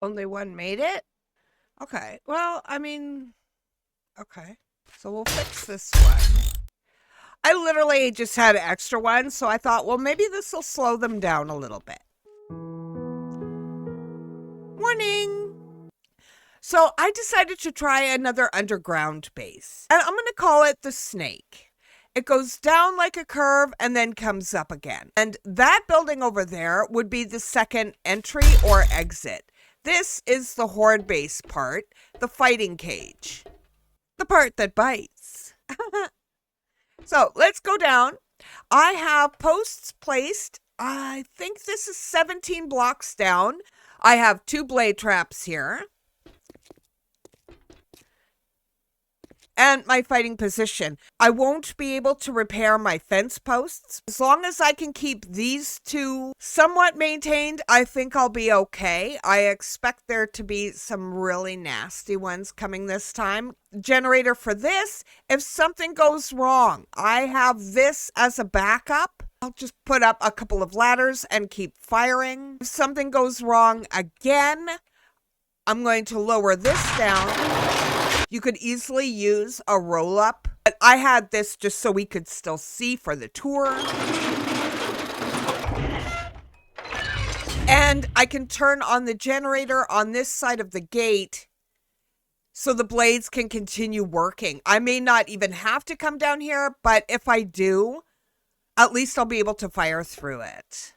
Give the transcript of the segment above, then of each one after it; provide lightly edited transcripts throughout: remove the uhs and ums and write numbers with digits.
Only one made it? Okay. Well, I mean, okay. So we'll fix this one. I literally just had extra ones, so I thought, well, maybe this will slow them down a little bit. Morning. So I decided to try another underground base, and I'm going to call it the Snake. It goes down like a curve and then comes up again. And that building over there would be the second entry or exit. This is the Horde base part, the fighting cage, the part that bites. So let's go down. I have posts placed. I think this is 17 blocks down. I have 2 blade traps here. And my fighting position. I won't be able to repair my fence posts. As long as I can keep these 2 somewhat maintained, I think I'll be okay. I expect there to be some really nasty ones coming this time. Generator for this, if something goes wrong, I have this as a backup. I'll just put up a couple of ladders and keep firing. If something goes wrong again, I'm going to lower this down. You could easily use a roll-up, but I had this just so we could still see for the tour. And I can turn on the generator on this side of the gate so the blades can continue working. I may not even have to come down here, but if I do, at least I'll be able to fire through it.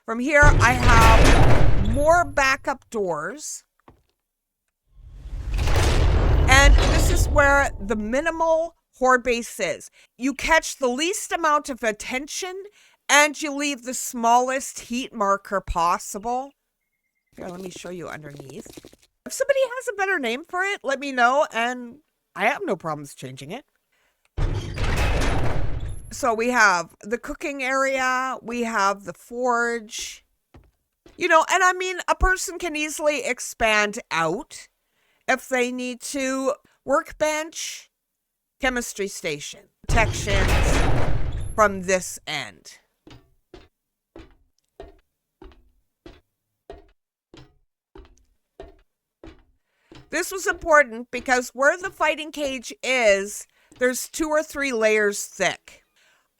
From here, I have more backup doors. And this is where the minimal Horde base is. You catch the least amount of attention and you leave the smallest heat marker possible. Here, let me show you underneath. If somebody has a better name for it, let me know, and I have no problems changing it. So we have the cooking area, we have the forge, and I mean, a person can easily expand out if they need to. Workbench, chemistry station, protections from this end. This was important because where the fighting cage is, there's 2 or 3 layers thick.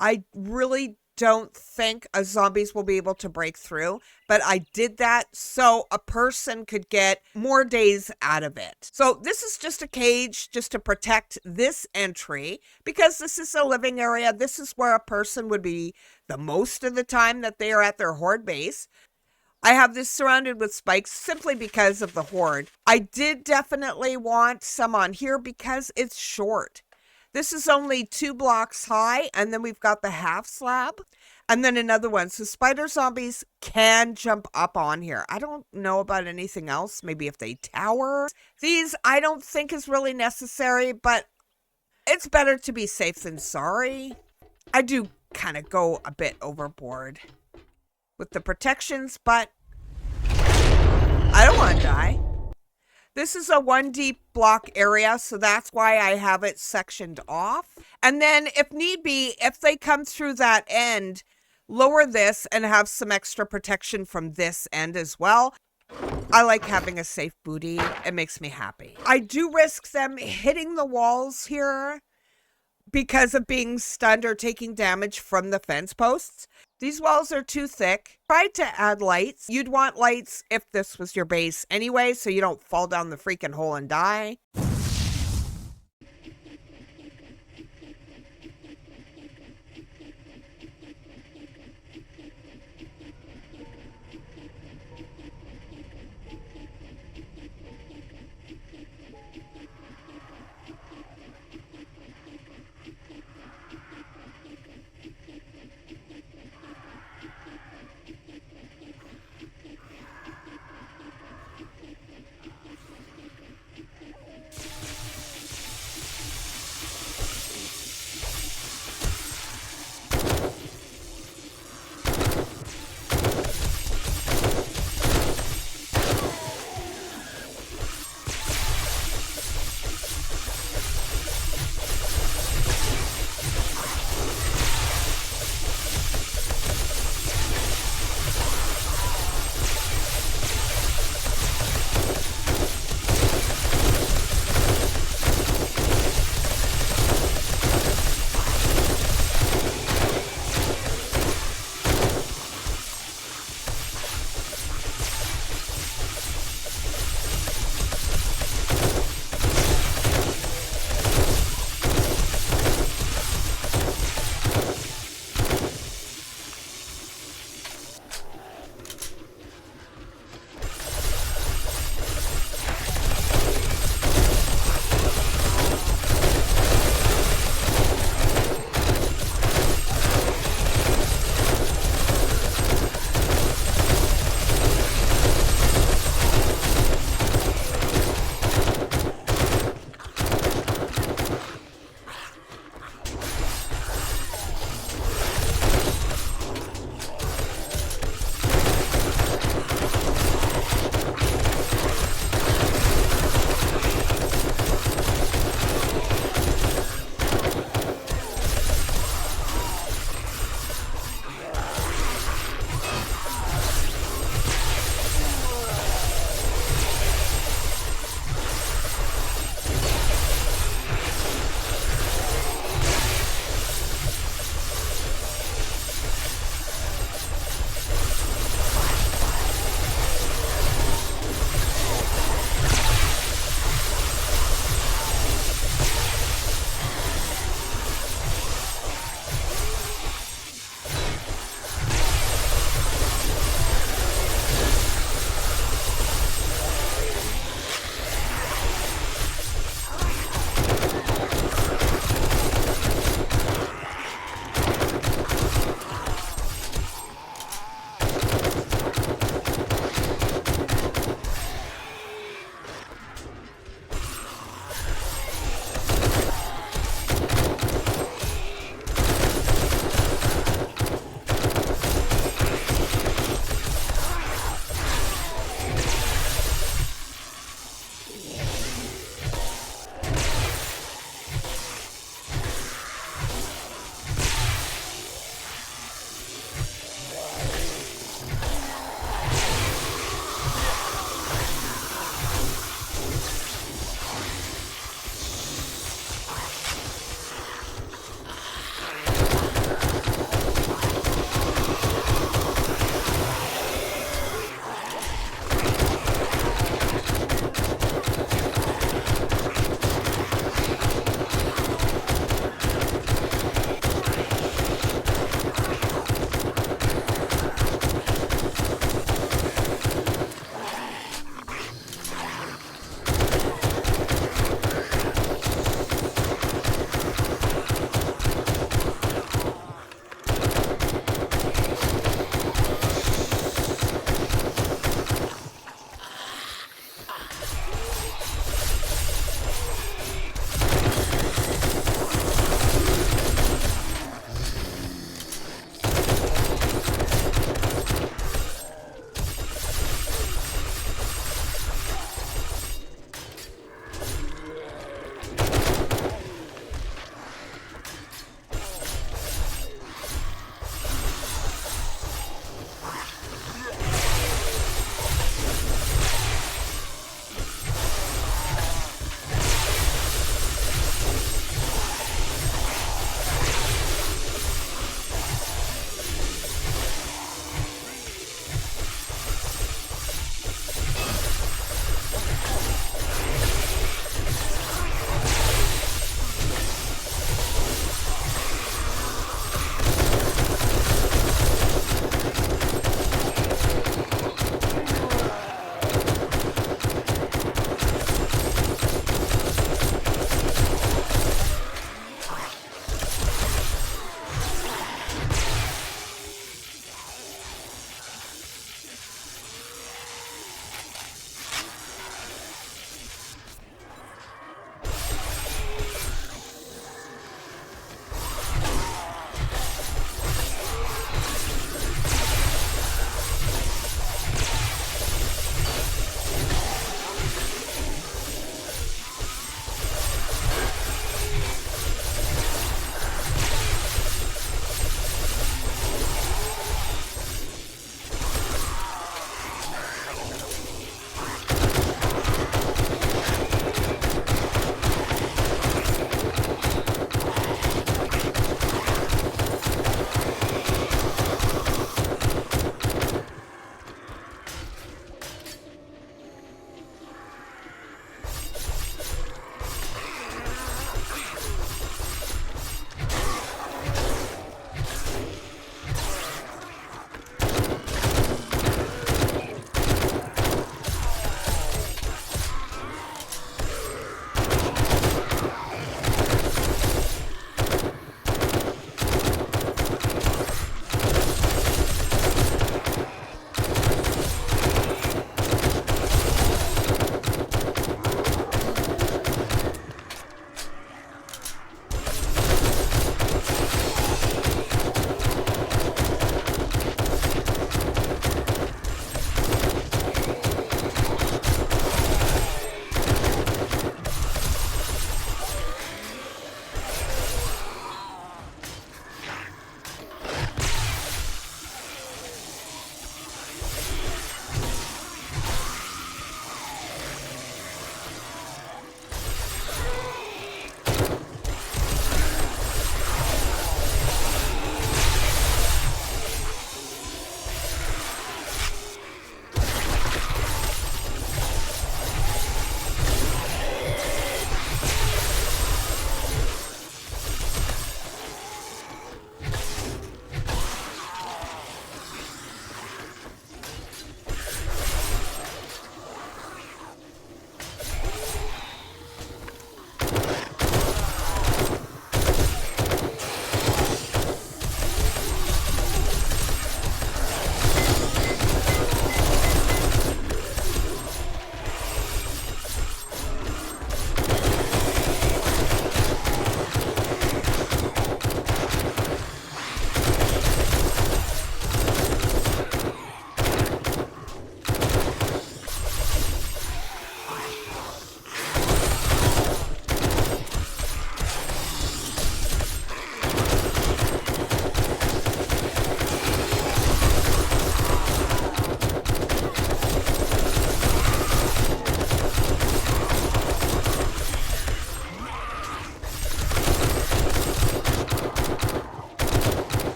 I really don't think zombies will be able to break through, but I did that so a person could get more days out of it. So this is just a cage just to protect this entry because this is a living area. This is where a person would be the most of the time that they are at their Horde base. I have this surrounded with spikes simply because of the Horde. I did definitely want some on here because it's short. This is only 2 blocks high, and then we've got the half slab, and then another one. So spider zombies can jump up on here. I don't know about anything else. Maybe if they tower. These I don't think is really necessary, but it's better to be safe than sorry. I do kind of go a bit overboard with the protections, but I don't want to die. This is a 1 deep block area, so that's why I have it sectioned off. And then if need be, if they come through that end, lower this and have some extra protection from this end as well. I like having a safe booty. It makes me happy. I do risk them hitting the walls here because of being stunned or taking damage from the fence posts. These walls are too thick. Try to add lights. You'd want lights if this was your base anyway, so you don't fall down the freaking hole and die.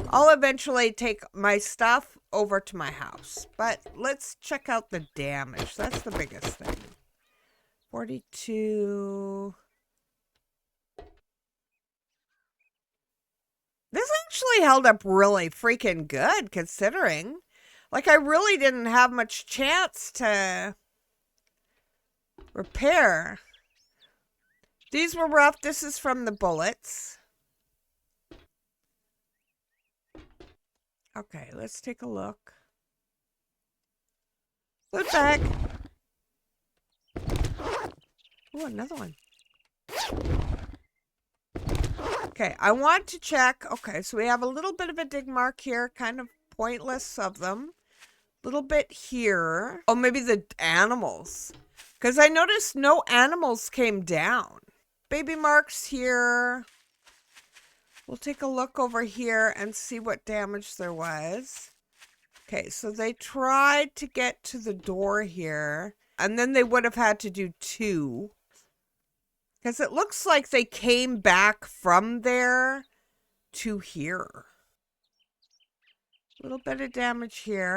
I'll eventually take my stuff over to my house. But let's check out the damage. That's the biggest thing. 42. This actually held up really freaking good, considering. Like, I really didn't have much chance to repair. These were rough. This is from the bullets. Okay, let's take a look. Look back. Ooh, another one. Okay, I want to check. Okay, so we have a little bit of a dig mark here, kind of pointless of them. A little bit here. Oh, maybe the animals. Because I noticed no animals came down. Baby marks here. We'll take a look over here and see what damage there was. Okay, so they tried to get to the door here, and then they would have had to do 2. Because it looks like they came back from there to here. A little bit of damage here.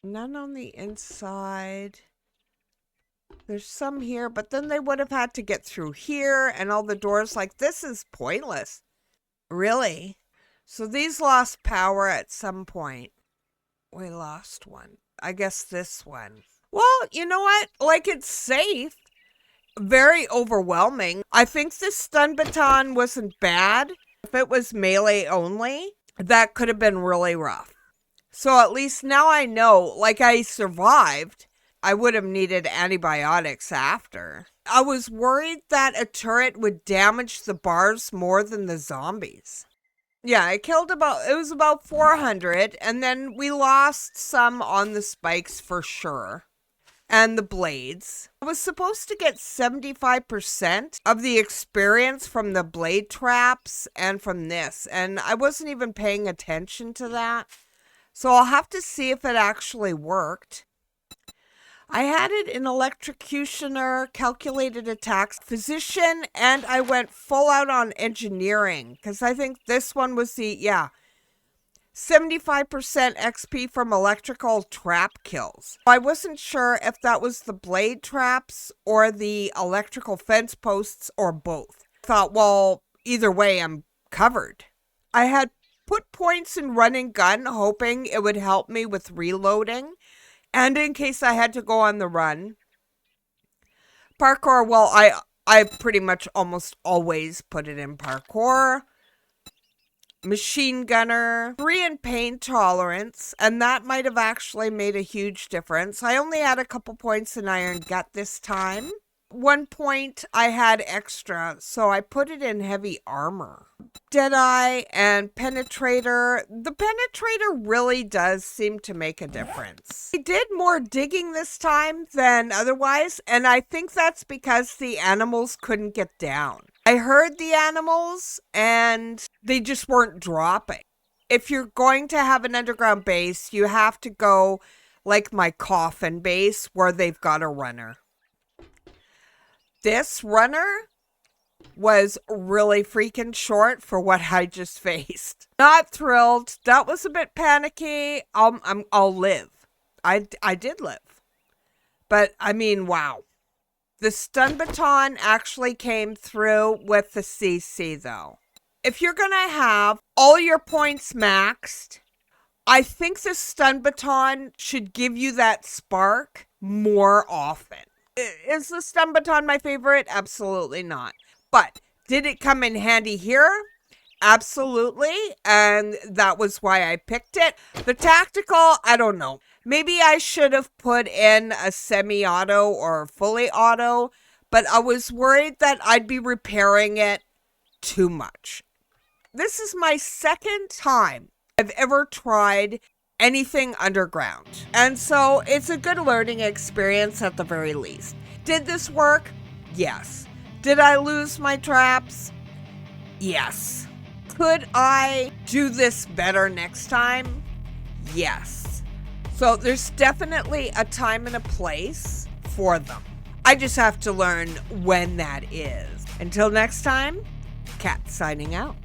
None on the inside. There's some here, but then they would have had to get through here and all the doors. Like, this is pointless. Really? So these lost power at some point. We lost one. I guess this one. Well, you know what? Like, it's safe. Very overwhelming. I think this stun baton wasn't bad. If it was melee only, that could have been really rough. So at least now I know, like, I survived. I would have needed antibiotics after. I was worried that a turret would damage the bars more than the zombies. Yeah, it was about 400, and then we lost some on the spikes for sure. And the blades. I was supposed to get 75% of the experience from the blade traps and from this, and I wasn't even paying attention to that. So I'll have to see if it actually worked. I had it in electrocutioner, calculated attacks, physician, and I went full out on engineering because I think this one was 75% XP from electrical trap kills. I wasn't sure if that was the blade traps or the electrical fence posts or both. I thought, well, either way, I'm covered. I had put points in run and gun, hoping it would help me with reloading. And in case I had to go on the run. Parkour, well, I pretty much almost always put it in parkour. Machine gunner, 3 in pain tolerance, and that might have actually made a huge difference. I only had a couple points in iron gut this time. 1 point I had extra, so I put it in heavy armor. Deadeye and penetrator. The penetrator really does seem to make a difference. I did more digging this time than otherwise, and I think that's because the animals couldn't get down. I heard the animals, and they just weren't dropping. If you're going to have an underground base, you have to go like my coffin base where they've got a runner. This runner was really freaking short for what I just faced. Not thrilled. That was a bit panicky. I'll live. I did live. But, I mean, wow. The stun baton actually came through with the CC, though. If you're going to have all your points maxed, I think the stun baton should give you that spark more often. Is the stun baton my favorite? Absolutely not. But did it come in handy here? Absolutely. And that was why I picked it. The tactical, I don't know. Maybe I should have put in a semi-auto or fully auto, but I was worried that I'd be repairing it too much. This is my second time I've ever tried anything underground. And so it's a good learning experience at the very least. Did this work? Yes. Did I lose my traps? Yes. Could I do this better next time? Yes. So there's definitely a time and a place for them. I just have to learn when that is. Until next time, Kat signing out.